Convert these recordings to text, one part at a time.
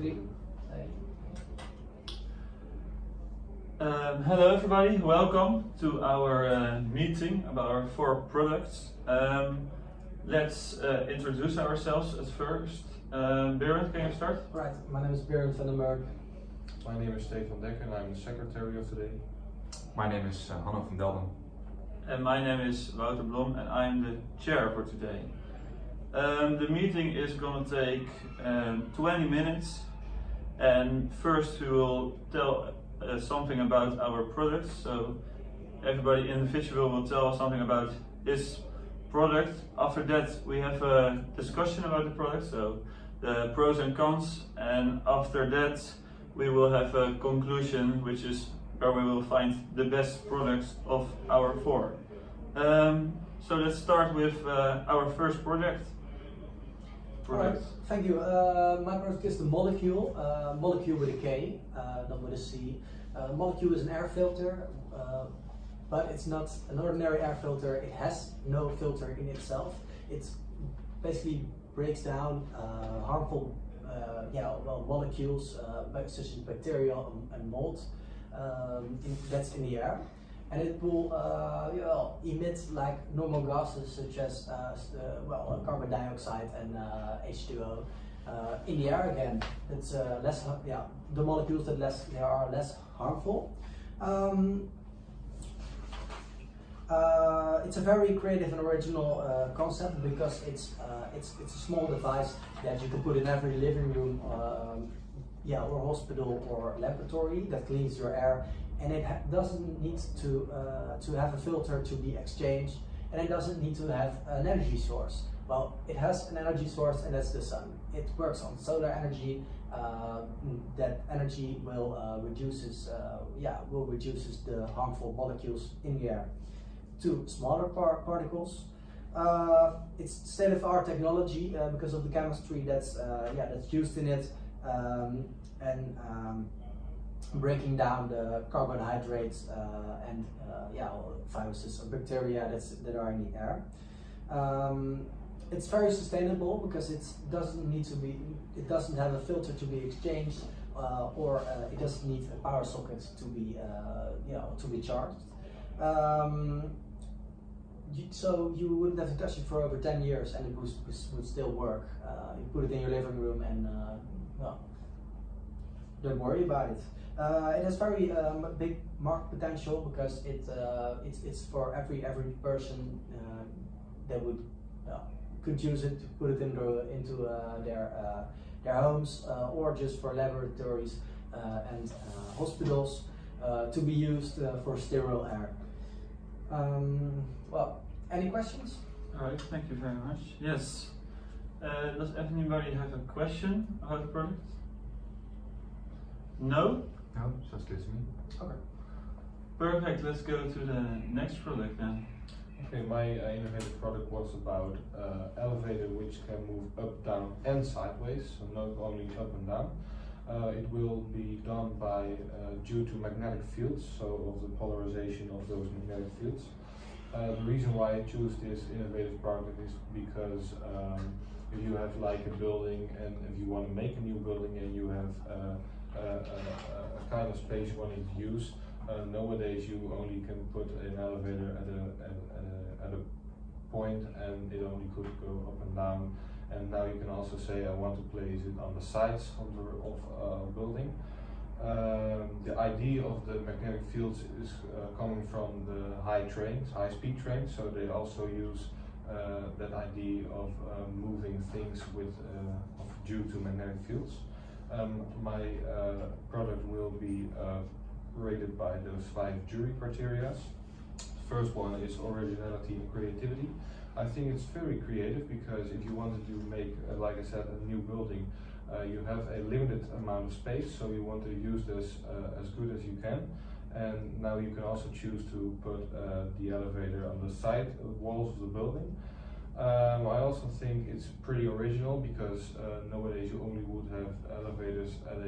3. Hello everybody, welcome to our meeting about our 4 products. Let's introduce ourselves at first. Berend, can you start? Right, my name is Berend van der Merk. My name is Stefan Dekker and I'm the secretary of today. My name is Hanno van Delden. And my name is Wouter Blom and I'm the chair for today. The meeting is going to take 20 minutes, and first we will tell something about our products. So everybody individual will tell us something about his product. After that we have a discussion about the product, so the pros and cons, and after that we will have a conclusion, which is where we will find the best products of our 4. So let's start with our first product. Alright, thank you. My product is the Molecule, Molecule with a K, not with a C. Molecule is an air filter, but it's not an ordinary air filter. It has no filter in itself. It basically breaks down harmful molecules such as bacteria and mold that's in the air. And it will emit like normal gases such as carbon dioxide and H2O in the air again. It's the molecules that are less harmful. It's a very creative and original concept because it's a small device that you can put in every living room, or hospital or laboratory that cleans your air. And it doesn't need to have a filter to be exchanged, and it doesn't need to have an energy source. Well, it has an energy source, and that's the sun. It works on solar energy. That energy will reduces the harmful molecules in the air to smaller particles. It's state-of-the-art technology because of the chemistry that's used in it, breaking down the carbohydrates and viruses or bacteria that are in the air. It's very sustainable because it doesn't have a filter to be exchanged, or it doesn't need a power socket to be charged. So you wouldn't have to touch it for over 10 years and it would still work. You put it in your living room and don't worry about it. It has very big market potential because it's for every person that could use it to put it into their homes, or just for laboratories and hospitals to be used for sterile air. Any questions? Alright, thank you very much. Yes. Does anybody have a question about the product? No? No, sounds good to me. Okay. Perfect, let's go to the next product then. Okay, my innovative product was about elevator which can move up, down and sideways, so not only up and down. It will be done due to magnetic fields, so of the polarization of those magnetic fields. The reason why I choose this innovative product is because if you have like a building and if you want to make a new building and you have a kind of space you want to use, nowadays you only can put an elevator at a point and it only could go up and down. And now you can also say I want to place it on the sides of a building. The idea of the magnetic fields is coming from the high-speed trains, so they also use that idea of moving things due to magnetic fields. My product will be rated by those 5 jury criteria. The first one is originality and creativity. I think it's very creative because if you wanted to make, like I said, a new building, you have a limited amount of space, so you want to use this as good as you can. And now you can also choose to put the elevator on the side walls of the building. I also think it's pretty original because nowadays you only would have elevators at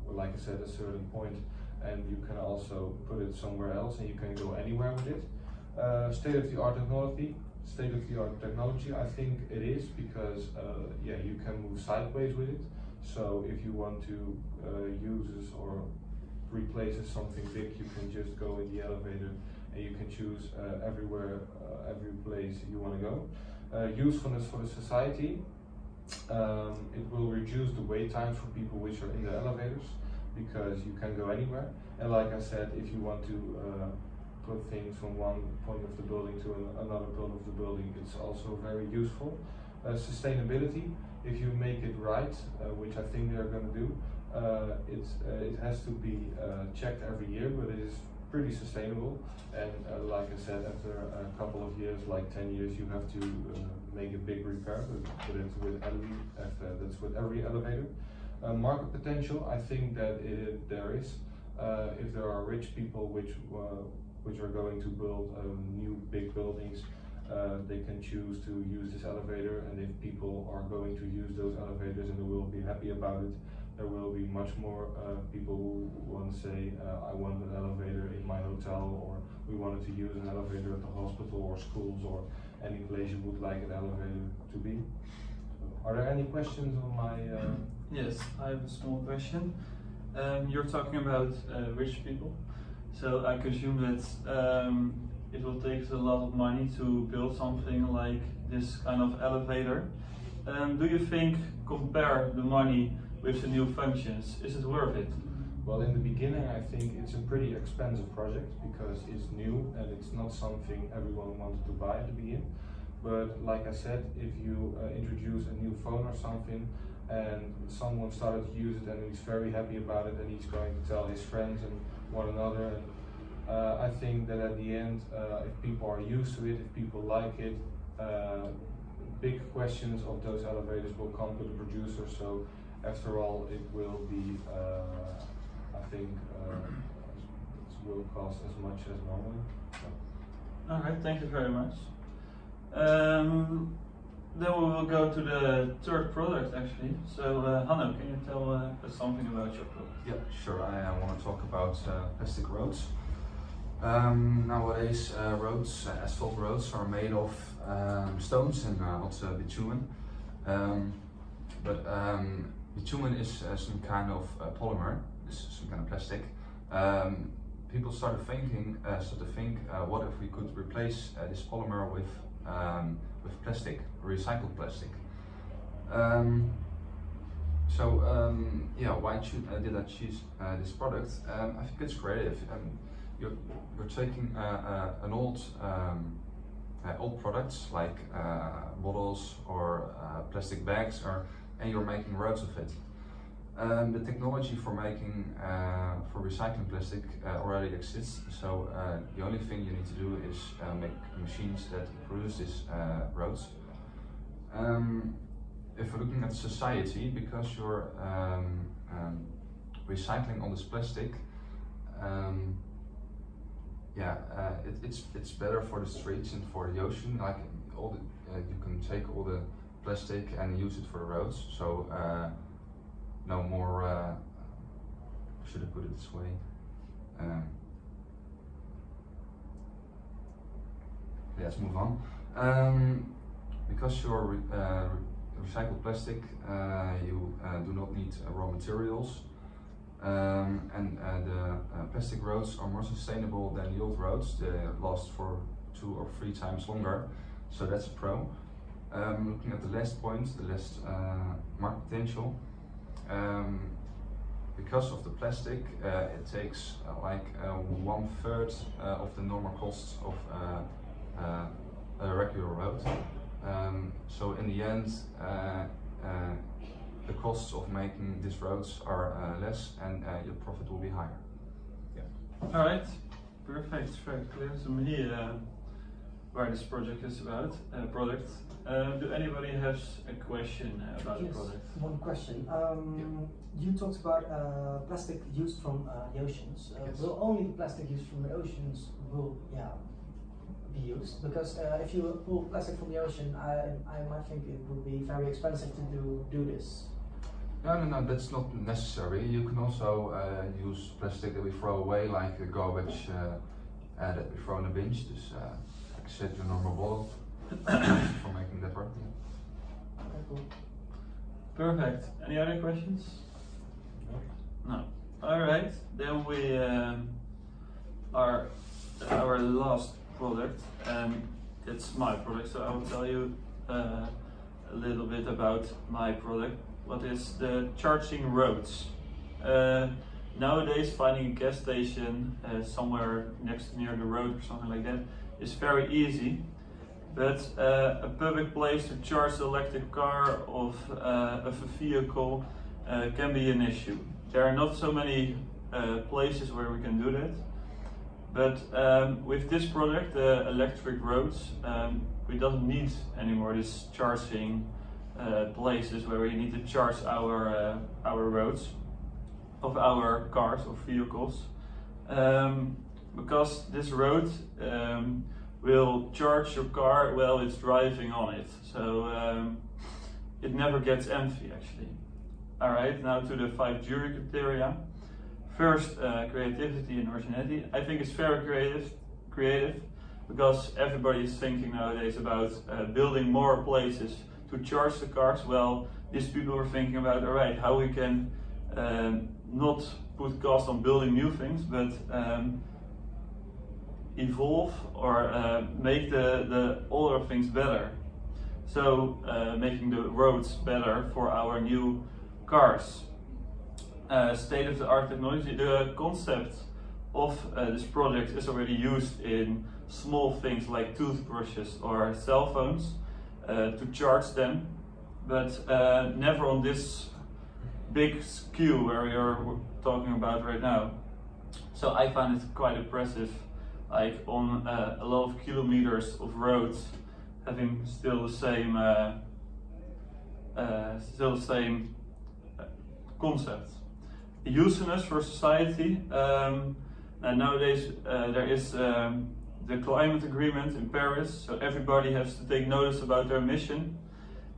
like I said, a certain point, and you can also put it somewhere else and you can go anywhere with it. State-of-the-art technology, I think it is because you can move sideways with it. So if you want to use or replaces something big, you can just go in the elevator and you can choose everywhere, every place you want to go. Usefulness for the society. It will reduce the wait times for people which are in the elevators, because you can go anywhere. And like I said, if you want to put things from one point of the building to another point of the building, it's also very useful. Sustainability, if you make it right, which I think they're going to do, it has to be checked every year, but it is pretty sustainable. And like I said, after a couple of years, like 10 years, you have to make a big repair, but that's with every elevator. Market potential, I think that there is. If there are rich people which are going to build new big buildings, they can choose to use this elevator, and if people are going to use those elevators and they will be happy about it, there will be much more people who want to say, I want an elevator in my hotel, or we wanted to use an elevator at the hospital or schools or any place you would like an elevator to be. Are there any questions on my... Yes, I have a small question. You're talking about rich people, so I presume that it will take a lot of money to build something like this kind of elevator. Do you think, compare the money with the new functions, is it worth it? Well, in the beginning, I think it's a pretty expensive project because it's new and it's not something everyone wanted to buy at the beginning. But like I said, if you introduce a new phone or something and someone started to use it and he's very happy about it and he's going to tell his friends and one another, and I think that at the end, if people are used to it, if people like it, big questions of those elevators will come to the producer. So after all, it will be, I think, it will cost as much as normally. So. Alright, thank you very much. Then we will go to the third product actually. So Hanno, can you tell us something about your product? Yeah, sure. I want to talk about plastic roads. Nowadays, asphalt roads are made of stones and not bitumen. But bitumen is some kind of polymer, is some kind of plastic. People started to think, what if we could replace this polymer with plastic, recycled plastic. Why did I choose this product? I think it's creative. You're taking an old products like bottles or plastic bags, and you're making roads of it. The technology for making for recycling plastic already exists. So the only thing you need to do is make machines that produce these roads. If we're looking at society, because you're recycling all this plastic, it's better for the streets and for the ocean. Like you can take all the plastic and use it for the roads. So no more. Should I put it this way? Let's move on. Because you're recycled plastic, you do not need raw materials. The plastic roads are more sustainable than the old roads. They last for 2 or 3 times longer, so that's a pro. Looking at the last point, the last market potential. Because of the plastic, it takes like 1/3 of the normal costs of a regular road. So in the end, the costs of making these roads are less, and your profit will be higher. Yeah. All right, perfect. Very clear to me where this project is about. Product. Do anybody have a question about the product? One question. You talked about plastic used from the oceans. Yes. Will only plastic used from the oceans be used? Because if you pull plastic from the ocean, I might think it would be very expensive to do this. No, that's not necessary. You can also use plastic that we throw away, like garbage that we throw in a bin. Just like I said, your normal bottle for making that work. Yeah. Okay, cool. Perfect. Any other questions? No. All right. Then we are our last product, and it's my product. So I will tell you a little bit about my product. What is the charging roads? Nowadays, finding a gas station somewhere near the road or something like that is very easy. But a public place to charge the electric car of a vehicle can be an issue. There are not so many places where we can do that. But with this product, electric roads, we don't need anymore this charging places where we need to charge our roads of our cars or vehicles, because this road will charge your car while it's driving on it, so it never gets empty actually. Alright, now to the 5 jury criteria. First, creativity and originality. I think it's very creative because everybody is thinking nowadays about building more places to charge the cars. Well, these people are thinking about, alright, how we can not put cost on building new things, but evolve or make the older things better. So making the roads better for our new cars. State-of-the-art technology. The concept of this project is already used in small things like toothbrushes or cell phones to charge them, but never on this big scale where we are talking about right now. So I find it quite impressive, like on a lot of kilometers of roads, having still the same concept. Usefulness for society. And nowadays there is the climate agreement in Paris, so everybody has to take notice about their emission,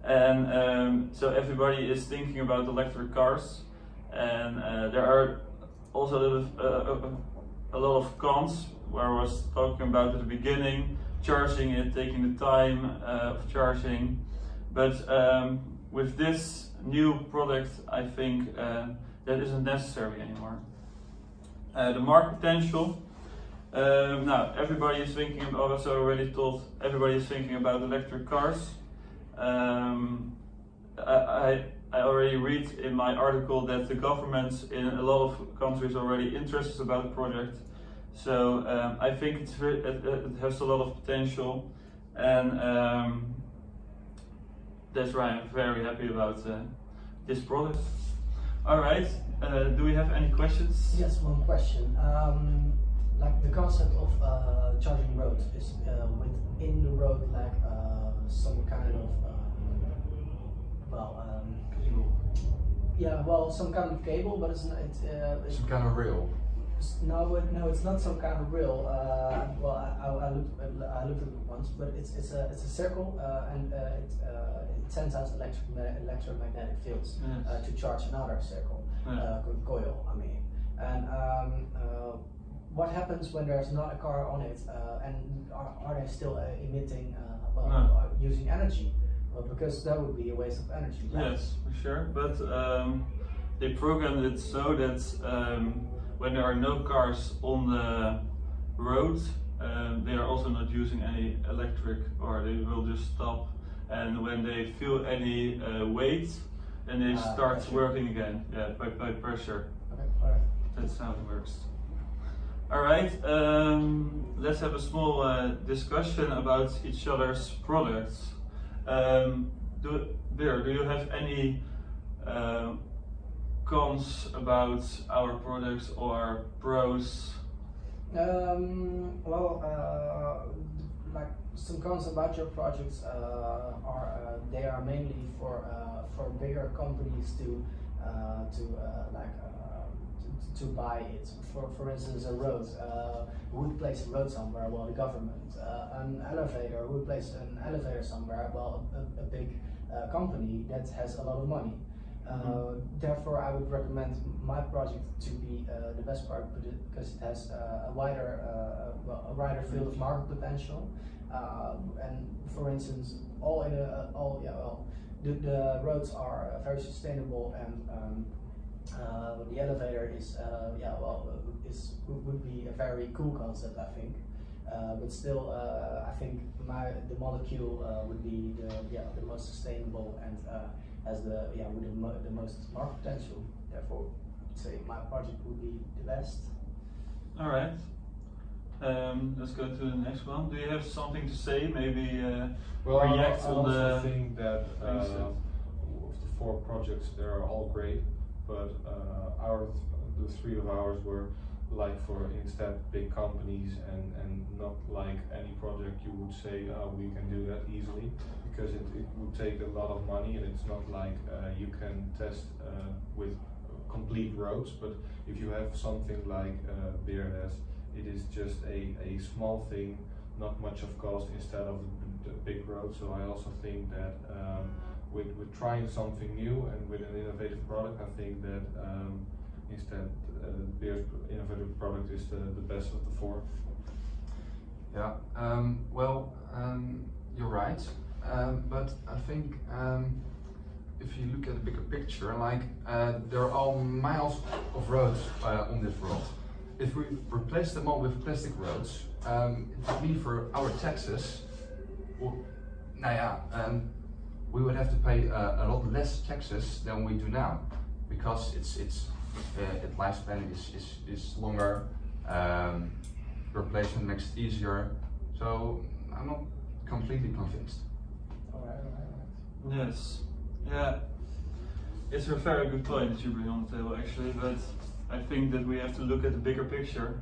and so everybody is thinking about electric cars, and there are also a lot of cons where I was talking about at the beginning, charging it, taking the time of charging, but with this new product I think that isn't necessary anymore. The market potential. Now everybody is thinking about, as I already told, everybody is thinking about electric cars. I already read in my article that the governments in a lot of countries are already interested about the project. So I think it has a lot of potential, and that's why I'm very happy about this product. Alright, do we have any questions? Yes, one question. Like the concept of charging roads is within the road, like some kind of Cable. yeah, well, some kind of cable, but it's Some kind of rail. no, it's not some kind of rail. Well, I looked at it once, but it's a circle, and it sends out electromagnetic fields to charge another circle, coil. I mean, and what happens when there's not a car on it, and are they still emitting, using energy? Well, because that would be a waste of energy. Right? Yes, for sure. But they programmed it so that when there are no cars on the road, they are also not using any electric, or they will just stop. And when they feel any weight, then they start pressure. working again. Yeah, by pressure. Okay, all right. That's how it works. All right. Let's have a small discussion about each other's products. Do you have any cons about our products or pros? Like some cons about your projects are they are mainly for bigger companies to buy it. For instance, a road. Who would place a road somewhere? Well, the government. An elevator. Who would place an elevator somewhere? Well, a big company that has a lot of money. Therefore, I would recommend my project to be the best part because it has a wider field of market potential. And for instance, the roads are very sustainable, and the elevator is would be a very cool concept, I think. But still, I think the molecule would be the most sustainable and has with the most market potential. Therefore, I'd say my project would be the best. All right. Let's go to the next one. Do you have something to say? Maybe react I on also the. think that things that- of the 4 projects, they're all great, but the 3 of ours were like for instead big companies and not like any project you would say, oh, we can do that easily, because it would take a lot of money, and it's not like you can test with complete roads. But if you have something like Beernes, it is just a small thing, not much of cost instead of the big road. So I also think that with trying something new and with an innovative product, I think that instead Beer's innovative product is the best of the 4. Yeah, you're right, but I think if you look at the bigger picture, like there are all miles of roads on this world. If we replace them all with plastic roads, it would mean for our taxes, we would have to pay a lot less taxes than we do now, because its lifespan is longer. Replacement makes it easier, so I'm not completely convinced. All right. Yes. Yeah. It's a very good point that you bring on the table, actually, but I think that we have to look at the bigger picture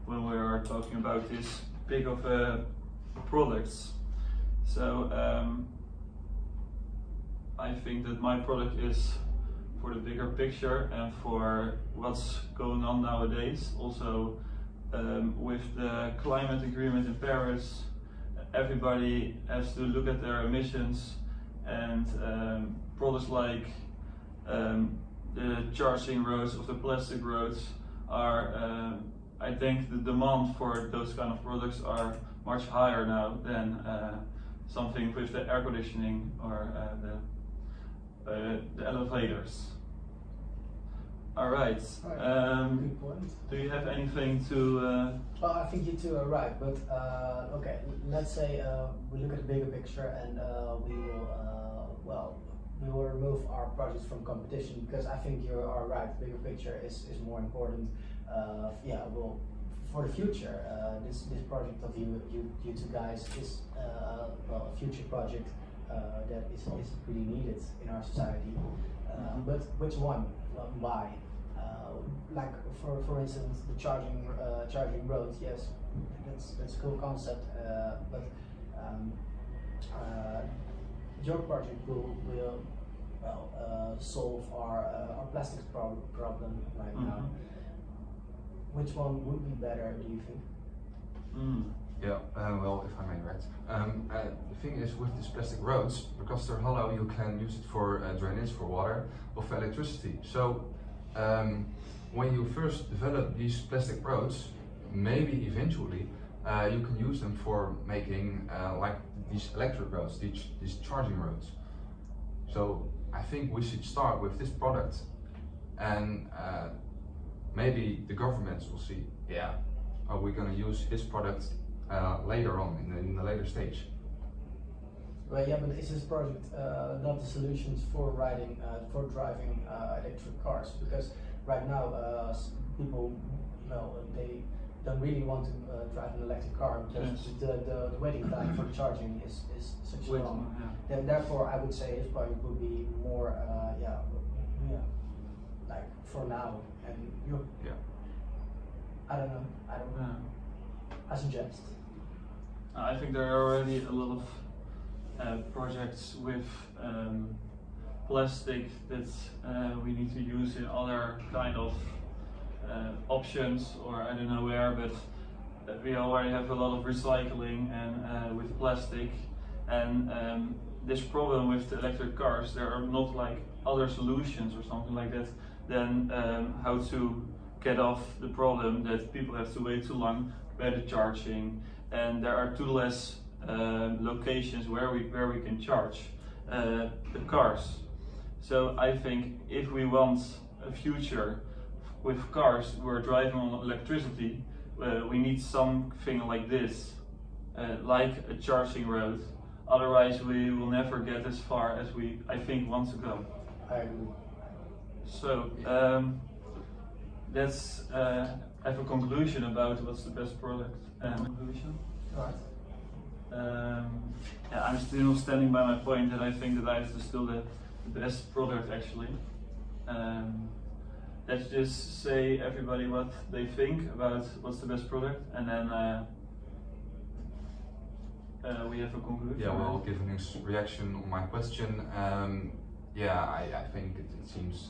when we are talking about this big of products. So I think that my product is for the bigger picture and for what's going on nowadays. Also with the climate agreement in Paris, everybody has to look at their emissions, and products like the charging roads of the plastic roads are, I think the demand for those kind of products are much higher now than something with the air conditioning or the elevators. All right. Good point. Do you have anything to? Well, I think you two are right, but okay. Let's say we look at the bigger picture, and we will remove our projects from competition, because I think you are right. The bigger picture is more important. For the future, this project of you two guys is a future project that is really needed in our society. But which one? Why? Like for instance, the charging roads. Yes, that's a cool concept. But your project will solve our plastics problem right now. Which one would be better, do you think? Yeah, well, if I may, right. The thing is, with these plastic roads, because they're hollow, you can use it for drainage, for water, or for electricity. So when you first develop these plastic roads, maybe eventually you can use them for making like these electric roads, these charging roads. So I think we should start with this product, and maybe the governments will see, are we going to use his product later on in the later stage? Well, yeah, but is this project not the solutions for driving electric cars? Because right now people, they don't really want to drive an electric car, because the waiting time for charging is such long. Then therefore, I would say this project would be more, like for now. And you, I don't know. I suggest. I think there are already a lot of projects with plastic that we need to use in other kind of options, or I don't know where, but we already have a lot of recycling and with plastic, and this problem with the electric cars, there are not like other solutions or something like that than how to get off the problem that people have to wait too long by the charging, and there are too less locations where we can charge, the cars. So I think if we want a future with cars who are driving on electricity, we need something like this, like a charging road. Otherwise we will never get as far as we, I think, want to go. I agree. So let's have a conclusion about what's the best product. Conclusion. Right. Yeah, I'm still standing by my point that I think that Iris is still the best product actually. Let's just say everybody what they think about what's the best product, and then we have a conclusion. Yeah, well, given his reaction on my question, yeah, I think it seems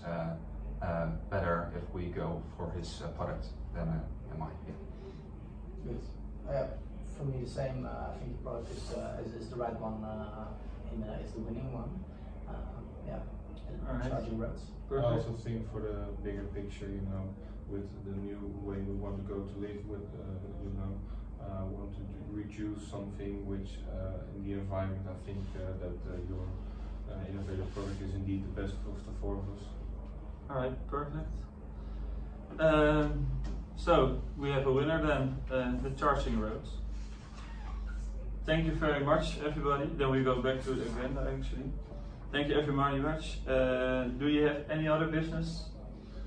better if we go for his product than mine. Yeah. Good. For me, the same. I think the product is the right one. Is the winning one. Yeah. Alright. Charging roads. I also think for the bigger picture, you know, with the new way we want to go to live with, you know, want to reduce something which in the environment, I think that your innovative product is indeed the best of the four of us. Alright, perfect. So we have a winner then, the charging roads. Thank you very much, everybody. Then we go back to the agenda actually. Thank you very much. Do you have any other business?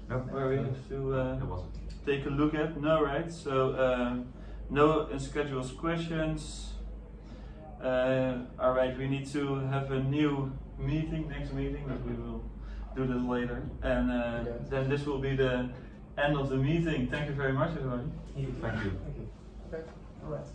No. Where we have to That wasn't. take a look at? No, right? So no unscheduled questions. Alright, we need to have a new meeting, next meeting, but we will do that later. And then this will be the end of the meeting. Thank you very much, everybody. Thank you. Thank you. Okay. All right.